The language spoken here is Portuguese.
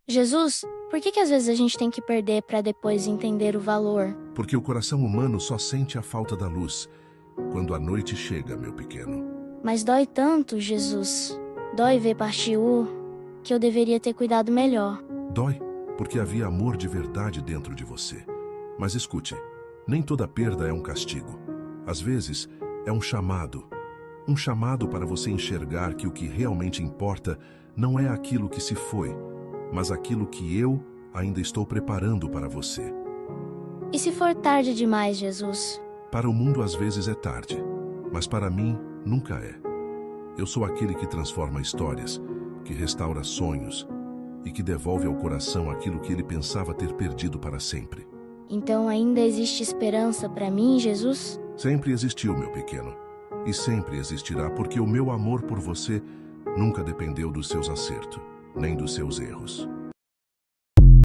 Jesus, por que às vezes a gente tem que perder para depois entender o valor? Porque o coração humano só sente a falta da luz quando a noite chega, meu pequeno. Mas dói tanto, Jesus. Dói ver partir que eu deveria ter cuidado melhor. Dói porque havia amor de verdade dentro de você. Mas escute, nem toda perda é um castigo. Às vezes, é um chamado. Um chamado para você enxergar que o que realmente importa não é aquilo que se foi, mas aquilo que eu ainda estou preparando para você. E se for tarde demais, Jesus? Para o mundo às vezes é tarde, mas para mim nunca é. Eu sou aquele que transforma histórias, que restaura sonhos e que devolve ao coração aquilo que ele pensava ter perdido para sempre. Então ainda existe esperança para mim, Jesus? Sempre existiu, meu pequeno, e sempre existirá, porque o meu amor por você nunca dependeu dos seus acertos, nem dos seus erros.